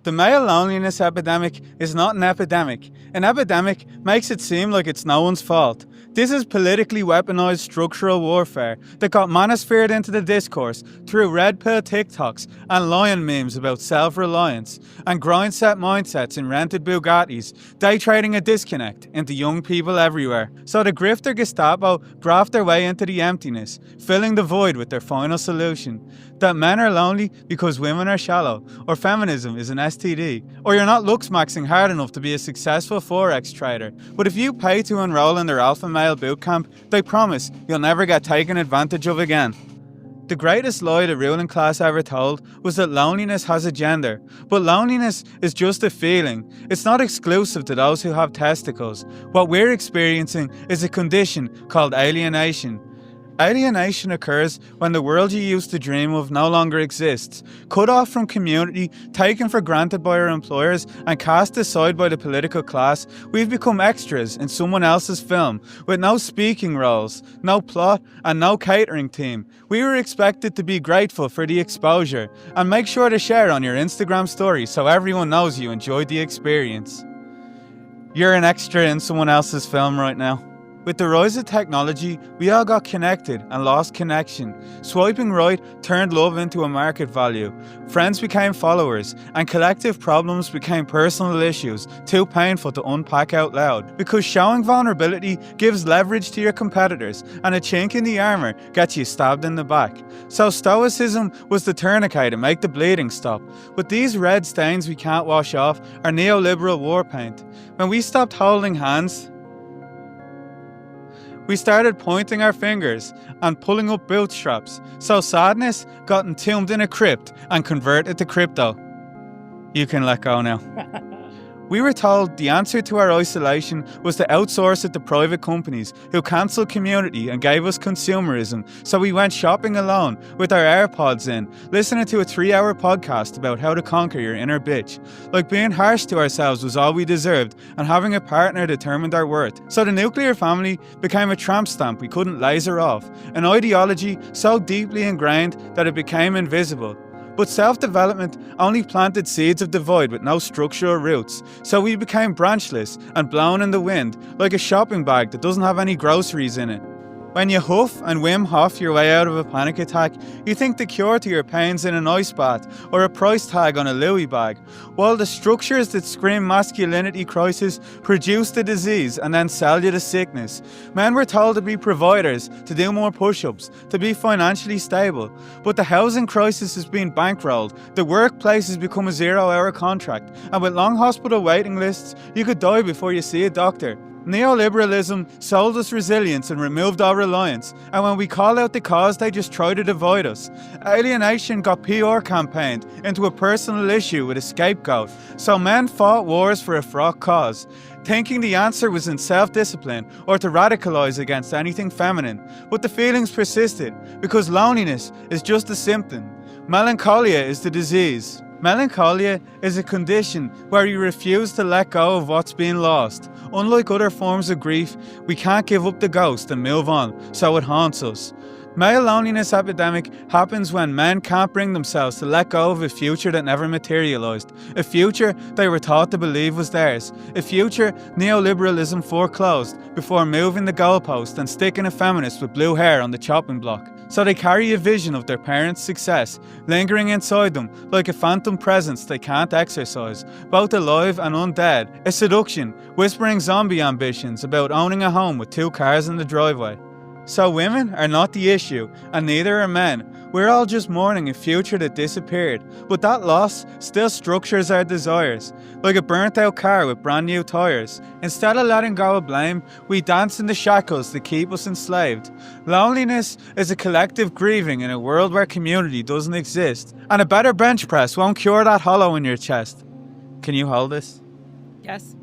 The male loneliness epidemic is not an epidemic. An epidemic makes it seem like it's no one's fault. This is politically weaponized structural warfare that got manosphered into the discourse through red pill TikToks and lion memes about self-reliance and grind set mindsets in rented Bugattis, day trading a disconnect into young people everywhere. So the grifter Gestapo graft their way into the emptiness, filling the void with their final solution. That men are lonely because women are shallow, or feminism is an STD, or you're not looks maxing hard enough to be a successful Forex trader. But if you pay to enroll in their alpha male bootcamp, they promise you'll never get taken advantage of again. The greatest lie the ruling class ever told was that loneliness has a gender, but loneliness is just a feeling. It's not exclusive to those who have testicles. What we're experiencing is a condition called alienation. Alienation occurs when the world you used to dream of no longer exists. Cut off from community, taken for granted by our employers, and cast aside by the political class, we've become extras in someone else's film, with no speaking roles, no plot, and no catering team. We were expected to be grateful for the exposure, and make sure to share on your Instagram story so everyone knows you enjoyed the experience. You're an extra in someone else's film right now. With the rise of technology, we all got connected and lost connection. Swiping right turned love into a market value. Friends became followers, and collective problems became personal issues, too painful to unpack out loud. Because showing vulnerability gives leverage to your competitors, and a chink in the armour gets you stabbed in the back. So Stoicism was the tourniquet to make the bleeding stop. But these red stains we can't wash off are neoliberal war paint. When we stopped holding hands, we started pointing our fingers and pulling up bootstraps, so sadness got entombed in a crypt and converted to crypto. You can let go now. We were told the answer to our isolation was to outsource it to private companies who cancelled community and gave us consumerism, so we went shopping alone with our AirPods in, listening to a 3-hour podcast about how to conquer your inner bitch. Like being harsh to ourselves was all we deserved, and having a partner determined our worth. So the nuclear family became a tramp stamp we couldn't laser off, an ideology so deeply ingrained that it became invisible. But self-development only planted seeds of divide with no structural roots, so we became branchless and blown in the wind, like a shopping bag that doesn't have any groceries in it. When you huff and Wim Hof your way out of a panic attack, you think the cure to your pain's in an ice bath or a price tag on a Louis bag, while the structures that scream masculinity crisis produce the disease and then sell you the sickness. Men were told to be providers, to do more push-ups, to be financially stable, but the housing crisis is being bankrolled, the workplace has become a 0-hour contract, and with long hospital waiting lists, you could die before you see a doctor. Neoliberalism sold us resilience and removed our reliance, and when we call out the cause, they just try to divide us. Alienation got PR campaigned into a personal issue with a scapegoat, so men fought wars for a fraught cause, thinking the answer was in self-discipline or to radicalise against anything feminine. But the feelings persisted, because loneliness is just a symptom. Melancholia is the disease. Melancholia is a condition where you refuse to let go of what's been lost. Unlike other forms of grief, we can't give up the ghost and move on, so it haunts us. Male loneliness epidemic happens when men can't bring themselves to let go of a future that never materialised, a future they were taught to believe was theirs, a future neoliberalism foreclosed before moving the goalpost and sticking a feminist with blue hair on the chopping block. So they carry a vision of their parents' success, lingering inside them like a phantom presence they can't exercise, both alive and undead, a seduction, whispering zombie ambitions about owning a home with 2 cars in the driveway. So women are not the issue, and neither are men. We're all just mourning a future that disappeared, but that loss still structures our desires, like a burnt out car with brand new tyres. Instead of letting go of blame, we dance in the shackles that keep us enslaved. Loneliness is a collective grieving in a world where community doesn't exist, and a better bench press won't cure that hollow in your chest. Can you hold this? Yes.